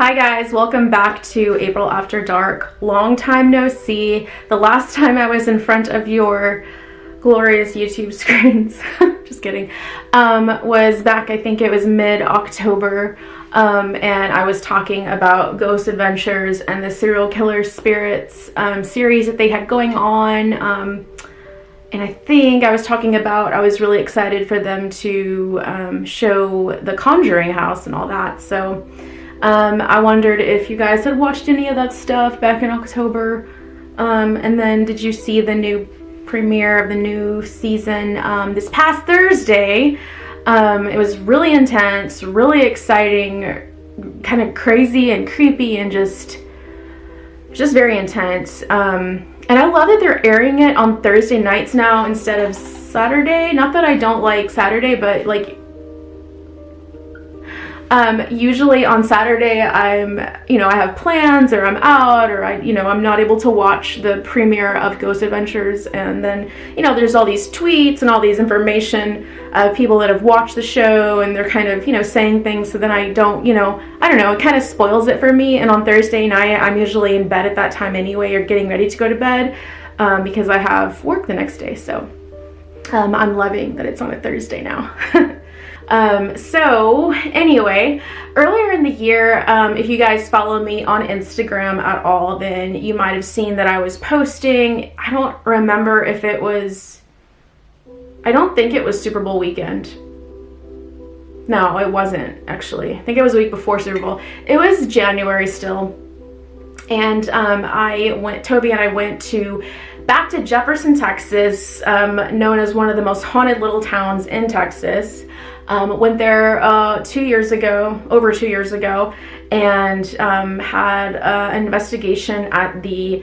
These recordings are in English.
Hi guys, welcome back to April After Dark. Long time no see. The last time I was in front of your glorious YouTube screens, just kidding, was back, I think it was mid-October, and I was talking about Ghost Adventures and the Serial Killer Spirits series that they had going on. And I think I was talking about, I was really excited for them to show the Conjuring house and all that. So I wondered if you guys had watched any of that stuff back in October. And then did you see the new premiere of the new season this past Thursday? It was really intense, really exciting, kind of crazy and creepy and just very intense. And I love that they're airing it on Thursday nights now instead of Saturday. Not that I don't like Saturday, but like usually on Saturday I have plans or I'm out or I'm not able to watch the premiere of Ghost Adventures, and then there's all these tweets and all these information of people that have watched the show and they're kind of saying things, so then I don't know, it kind of spoils it for me. And on Thursday night I'm usually in bed at that time anyway, or getting ready to go to bed because I have work the next day. So I'm loving that it's on a Thursday now. So anyway, earlier in the year, if you guys follow me on Instagram at all, then you might have seen that I was posting. I don't remember if it was, I don't think it was Super Bowl weekend. No, it wasn't actually. I think it was a week before Super Bowl. It was January still. And Toby and I went back to Jefferson, Texas, known as one of the most haunted little towns in Texas. Went there over 2 years ago, and had an investigation at the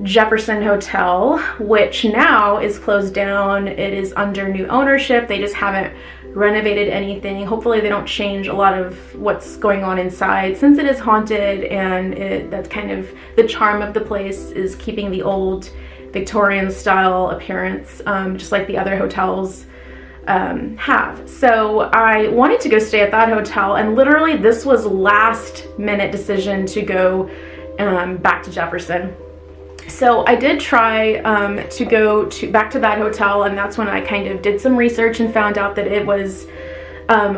Jefferson Hotel, which now is closed down. It is under new ownership. They just haven't renovated anything. Hopefully they don't change a lot of what's going on inside, since it is haunted, and that's kind of the charm of the place, is keeping the old Victorian style appearance, just like the other hotels have. So I wanted to go stay at that hotel, and literally this was last minute decision to go back to Jefferson. So I did try to go back to that hotel, and that's when I kind of did some research and found out that it was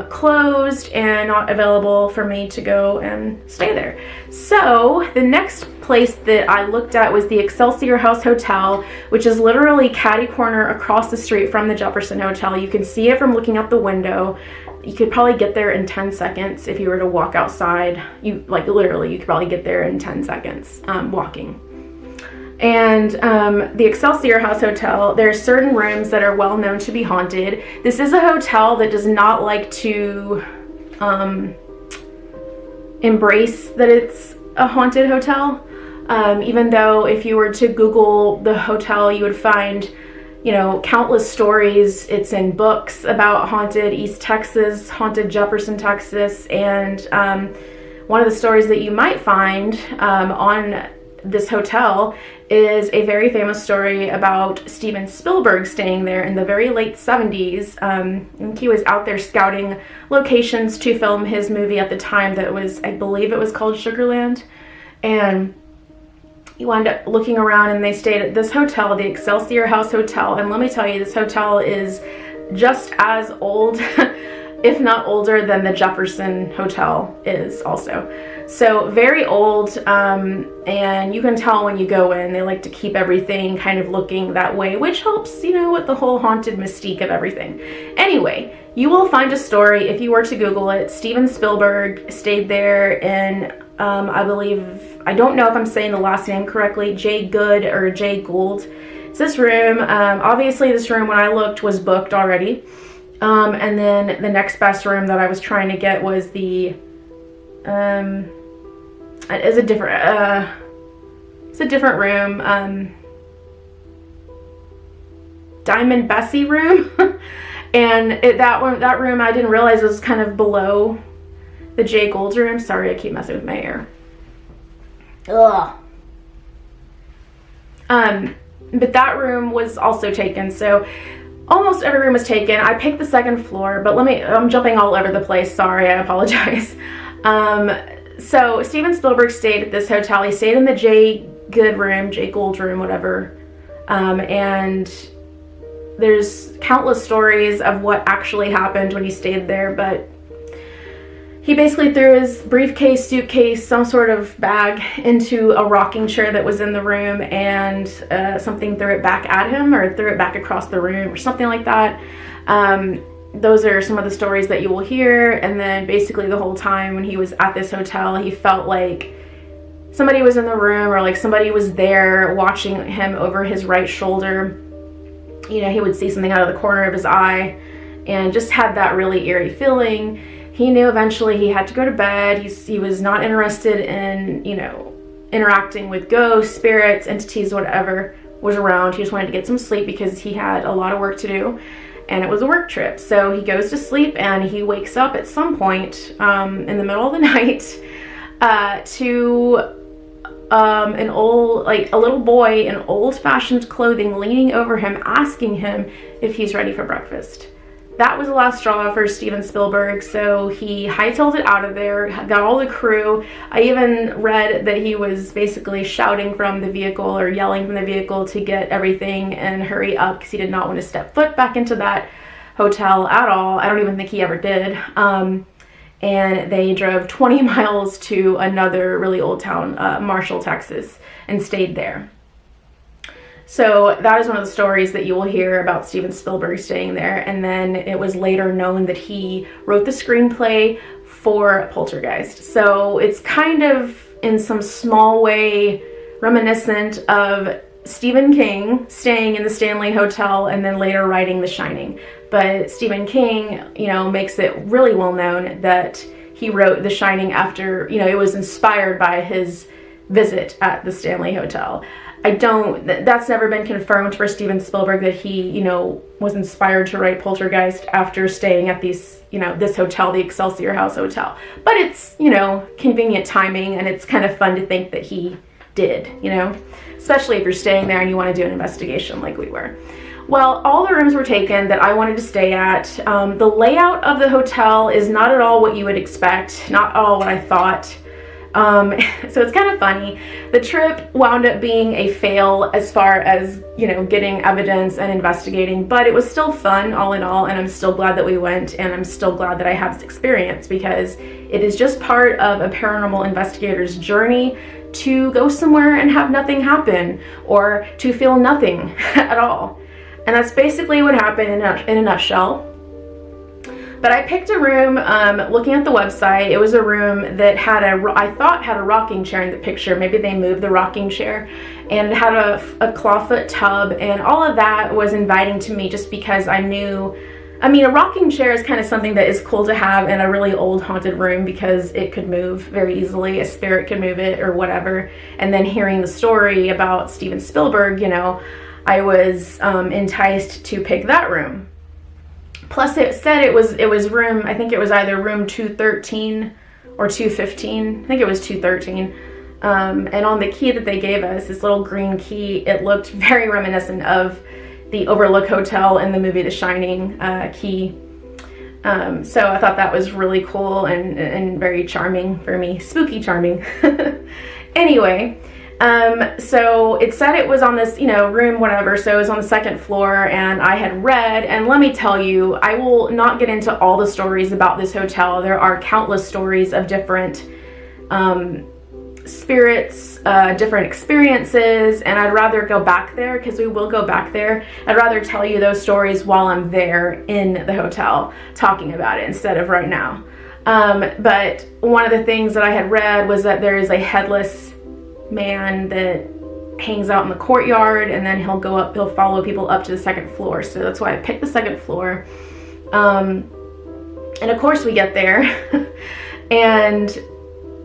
closed and not available for me to go and stay there. So the next place that I looked at was the Excelsior House Hotel, which is literally catty corner across the street from the Jefferson Hotel. You can see it from looking out the window. You could probably get there in 10 seconds if you were to walk outside. You could probably get there in 10 seconds walking. And the Excelsior House Hotel, there are certain rooms that are well known to be haunted. This is a hotel that does not like to embrace that it's a haunted hotel. Even though if you were to Google the hotel, you would find, countless stories. It's in books about haunted East Texas, haunted Jefferson, Texas, and one of the stories that you might find on this hotel is a very famous story about Steven Spielberg staying there in the very late 70s. And he was out there scouting locations to film his movie at the time that was, I believe it was called Sugarland. And he wound up looking around, and they stayed at this hotel, the Excelsior House Hotel. And let me tell you, this hotel is just as old, if not older, than the Jefferson Hotel is also. So very old, and you can tell when you go in, they like to keep everything kind of looking that way, which helps, with the whole haunted mystique of everything. Anyway, you will find a story, if you were to Google it, Steven Spielberg stayed there in, I believe, I don't know if I'm saying the last name correctly, Jay Good or Jay Gould. It's this room. Obviously this room, when I looked, was booked already. And then the next best room that I was trying to get was the, it's a different room, Diamond Bessie room. And that room I didn't realize was kind of below the Jay Gould room. Sorry, I keep messing with my hair. Ugh. But that room was also taken, so almost every room was taken. I picked the second floor, but I'm jumping all over the place. Sorry, I apologize. So Steven Spielberg stayed at this hotel. He stayed in the Jay Gould room, whatever. And there's countless stories of what actually happened when he stayed there, but he basically threw his briefcase, suitcase, some sort of bag into a rocking chair that was in the room, and something threw it back at him, or threw it back across the room, or something like that. Those are some of the stories that you will hear. And then basically the whole time when he was at this hotel, he felt like somebody was in the room, or like somebody was there watching him over his right shoulder. You know, he would see something out of the corner of his eye, and just had that really eerie feeling. He knew eventually he had to go to bed. He was not interested in, you know, interacting with ghosts, spirits, entities, whatever was around. He just wanted to get some sleep because he had a lot of work to do, and it was a work trip. So he goes to sleep, and he wakes up at some point in the middle of the night to an old, like a little boy in old-fashioned clothing leaning over him, asking him if he's ready for breakfast. That was the last straw for Steven Spielberg, so he hightailed it out of there, got all the crew. I even read that he was basically shouting from the vehicle, or yelling from the vehicle, to get everything and hurry up, because he did not want to step foot back into that hotel at all. I don't even think he ever did. And they drove 20 miles to another really old town, Marshall, Texas, and stayed there. So that is one of the stories that you will hear about Steven Spielberg staying there. And then it was later known that he wrote the screenplay for Poltergeist. So it's kind of, in some small way, reminiscent of Stephen King staying in the Stanley Hotel and then later writing The Shining. But Stephen King, you know, makes it really well known that he wrote The Shining after, you know, it was inspired by his visit at the Stanley Hotel. That's never been confirmed for Steven Spielberg, that he, you know, was inspired to write Poltergeist after staying at these, you know, this hotel, the Excelsior House Hotel. But it's, you know, convenient timing, and it's kind of fun to think that he did, you know, especially if you're staying there and you want to do an investigation like we were. Well, all the rooms were taken that I wanted to stay at. The layout of the hotel is not at all what you would expect, not all what I thought. So it's kind of funny. The trip wound up being a fail as far as, you know, getting evidence and investigating, but it was still fun all in all, and I'm still glad that we went, and I'm still glad that I had this experience, because it is just part of a paranormal investigator's journey to go somewhere and have nothing happen, or to feel nothing at all. And that's basically what happened in a nutshell. But I picked a room, looking at the website. It was a room that had I thought had a rocking chair in the picture. Maybe they moved the rocking chair. And it had a clawfoot tub, and all of that was inviting to me, just because I knew, I mean, a rocking chair is kind of something that is cool to have in a really old haunted room, because it could move very easily. A spirit could move it or whatever. And then hearing the story about Steven Spielberg, you know, I was enticed to pick that room. Plus, it said it was room, I think it was either room 213 or 215. I think it was 213. And on the key that they gave us, this little green key, it looked very reminiscent of the Overlook Hotel in the movie The Shining key. So I thought that was really cool and very charming for me. Spooky charming. Anyway. So it said it was on this, you know, room, whatever, so it was on the second floor, and I had read, and let me tell you, I will not get into all the stories about this hotel. There are countless stories of different spirits, different experiences, and I'd rather go back there, because we will go back there. I'd rather tell you those stories while I'm there in the hotel talking about it, instead of right now. But one of the things that I had read was that there is a headless man that hangs out in the courtyard, and then he'll follow people up to the second floor. So that's why I picked the second floor. And of course we get there and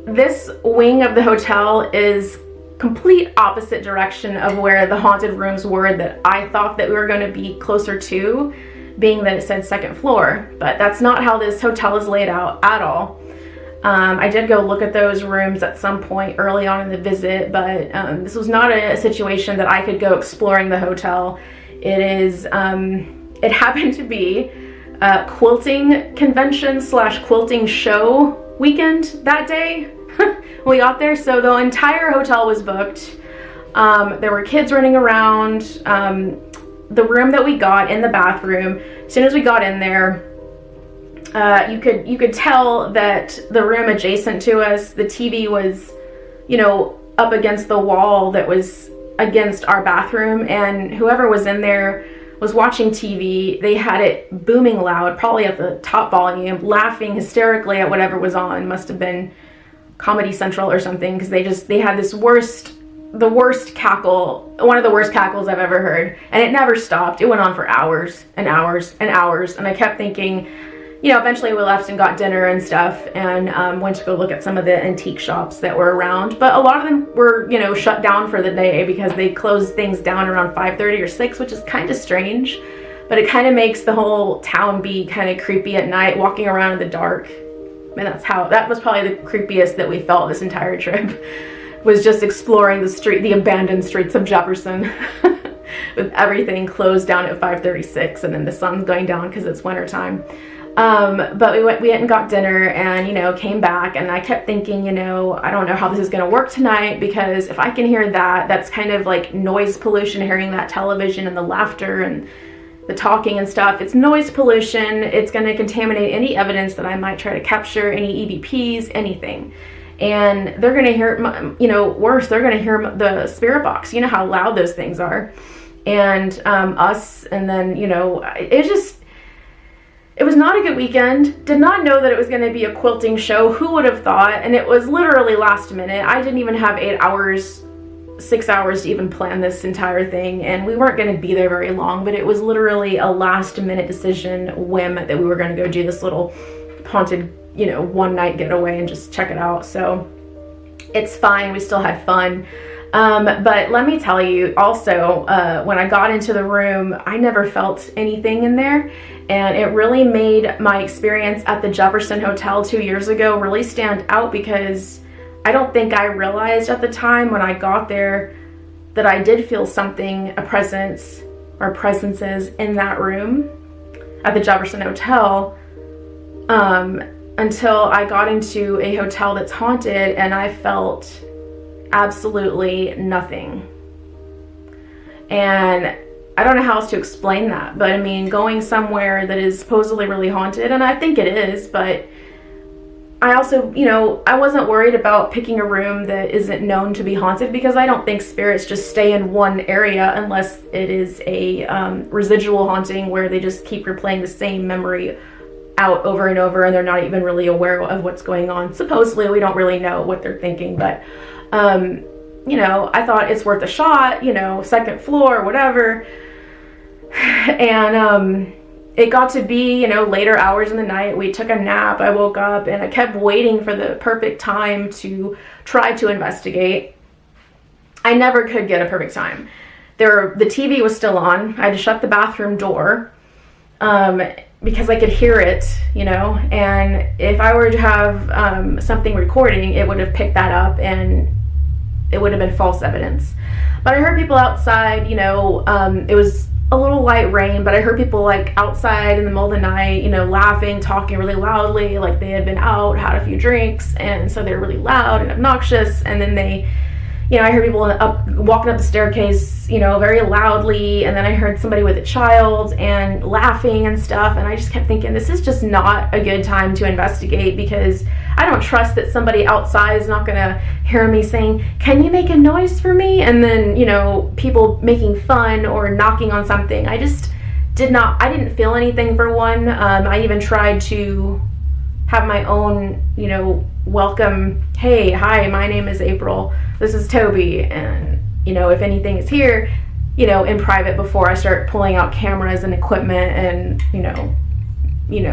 this wing of the hotel is complete opposite direction of where the haunted rooms were that I thought that we were going to be closer to, being that it said second floor. But that's not how this hotel is laid out at all. I did go look at those rooms at some point early on in the visit, but this was not a situation that I could go exploring the hotel. It happened to be a quilting convention / quilting show weekend that day. We got there, so the entire hotel was booked. There were kids running around. The room that we got in the bathroom, as soon as we got in there, you could tell that the room adjacent to us, the TV was, up against the wall that was against our bathroom, and whoever was in there was watching TV. They had it booming loud, probably at the top volume, laughing hysterically at whatever was on. Must have been Comedy Central or something, because they had the worst cackle, one of the worst cackles I've ever heard, and it never stopped. It went on for hours and hours and hours, and I kept thinking, eventually we left and got dinner and stuff, and went to go look at some of the antique shops that were around, but a lot of them were, shut down for the day because they closed things down around 5:30 or 6, which is kind of strange, but it kind of makes the whole town be kind of creepy at night, walking around in the dark, and that was probably the creepiest that we felt this entire trip, was just exploring the abandoned streets of Jefferson with everything closed down at 5:36, and then the sun's going down because it's winter time. But we went and got dinner, and came back, and I kept thinking, I don't know how this is going to work tonight, because if I can hear that's kind of like noise pollution, hearing that television and the laughter and the talking and stuff. It's noise pollution. It's going to contaminate any evidence that I might try to capture, any EVPs, anything. And they're going to hear, worse, they're going to hear the spirit box. You know how loud those things are. And us, and then, it was not a good weekend. Did not know that it was going to be a quilting show. Who would have thought? And it was literally last minute. I didn't even have 6 hours to even plan this entire thing, and we weren't going to be there very long, but it was literally a last minute decision, whim, that we were going to go do this little haunted, one night getaway and just check it out. So it's fine. We still had fun. But let me tell you also, when I got into the room, I never felt anything in there, and it really made my experience at the Jefferson Hotel 2 years ago really stand out, because I don't think I realized at the time when I got there that I did feel something, a presence or presences in that room at the Jefferson Hotel, until I got into a hotel that's haunted, and I felt absolutely nothing. And I don't know how else to explain that, but I mean, going somewhere that is supposedly really haunted, and I think it is, but I also, I wasn't worried about picking a room that isn't known to be haunted, because I don't think spirits just stay in one area unless it is a residual haunting where they just keep replaying the same memory out over and over, and they're not even really aware of what's going on. Supposedly, we don't really know what they're thinking, but I thought it's worth a shot, second floor, whatever. And it got to be, later hours in the night. We took a nap. I woke up, and I kept waiting for the perfect time to try to investigate. I never could get a perfect time. The TV was still on. I had to shut the bathroom door, because I could hear it, and if I were to have something recording, it would have picked that up, and it would have been false evidence. But I heard people outside, it was a little light rain, but I heard people like outside in the middle of the night, laughing, talking really loudly, like they had been out, had a few drinks, and so they're really loud and obnoxious. And then they, I heard people walking up the staircase, very loudly, and then I heard somebody with a child and laughing and stuff, and I just kept thinking, this is just not a good time to investigate, because I don't trust that somebody outside is not gonna hear me saying, "Can you make a noise for me?" And then, people making fun or knocking on something. I just I didn't feel anything, for one. I even tried to have my own, welcome, hey, hi, my name is April, this is Toby, and, if anything is here, in private, before I start pulling out cameras and equipment and,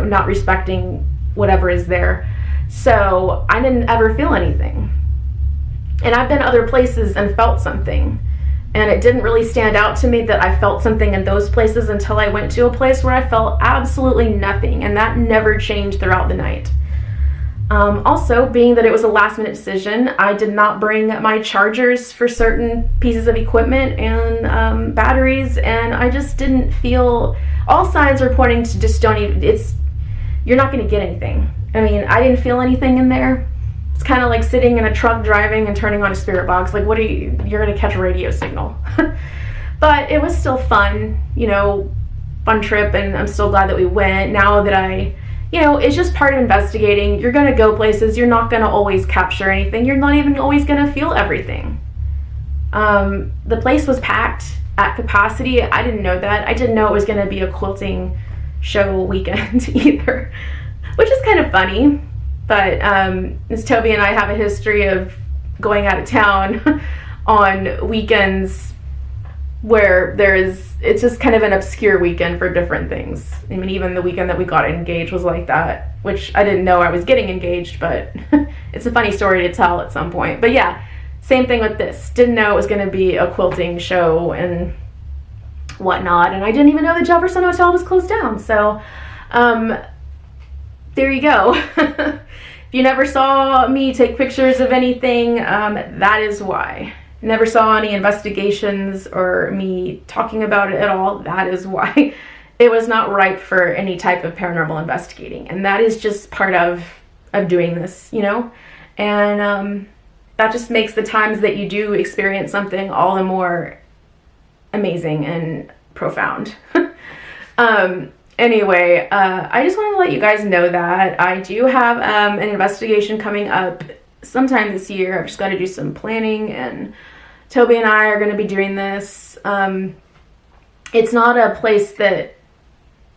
not respecting whatever is there. So I didn't ever feel anything. And I've been other places and felt something, and it didn't really stand out to me that I felt something in those places until I went to a place where I felt absolutely nothing, and that never changed throughout the night. Also, being that it was a last minute decision, I did not bring my chargers for certain pieces of equipment and batteries, and I just didn't feel, all signs were pointing to just don't even, you're not going to get anything. I mean, I didn't feel anything in there. It's kind of like sitting in a truck driving and turning on a spirit box. Like, what are you, you're gonna catch a radio signal. But it was still fun, you know, fun trip, and I'm still glad that we went. Now that you know, it's just part of investigating. You're gonna go places, you're not gonna always capture anything, you're not even always gonna feel everything. The place was packed at capacity. I didn't know that. I didn't know it was gonna be a quilting show weekend either, which is kind of funny. But Ms. Toby and I have a history of going out of town on weekends where it's just kind of an obscure weekend for different things. I mean, even the weekend that we got engaged was like that, which I didn't know I was getting engaged, but it's a funny story to tell at some point. But yeah, same thing with this. Didn't know it was going to be a quilting show and whatnot, and I didn't even know the Jefferson Hotel was closed down. So there you go. If you never saw me take pictures of anything, that is why. Never saw any investigations or me talking about it at all, that is why. It was not ripe for any type of paranormal investigating, and that is just part of doing this, you know. And that just makes the times that you do experience something all the more amazing and profound. Anyway, I just wanted to let you guys know that I do have an investigation coming up sometime this year. I've just got to do some planning, and Toby and I are going to be doing this. It's not a place that,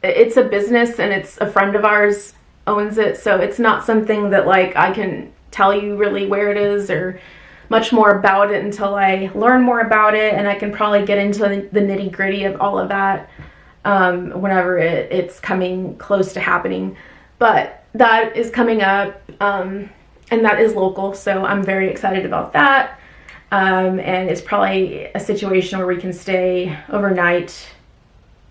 it's a business, and it's a friend of ours owns it, so it's not something that like I can tell you really where it is or much more about it until I learn more about it, and I can probably get into the nitty-gritty of all of that whenever it's coming close to happening. But that is coming up, and that is local, so I'm very excited about that. And it's probably a situation where we can stay overnight.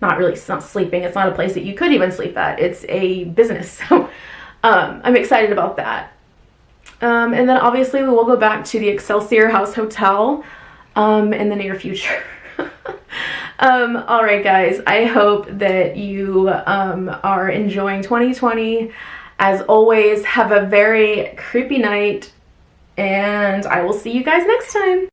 It's not sleeping, it's not a place that you could even sleep at, it's a business. So I'm excited about that. And then obviously we will go back to the Excelsior House Hotel in the near future. Alright guys, I hope that you are enjoying 2020. As always, have a very creepy night, and I will see you guys next time.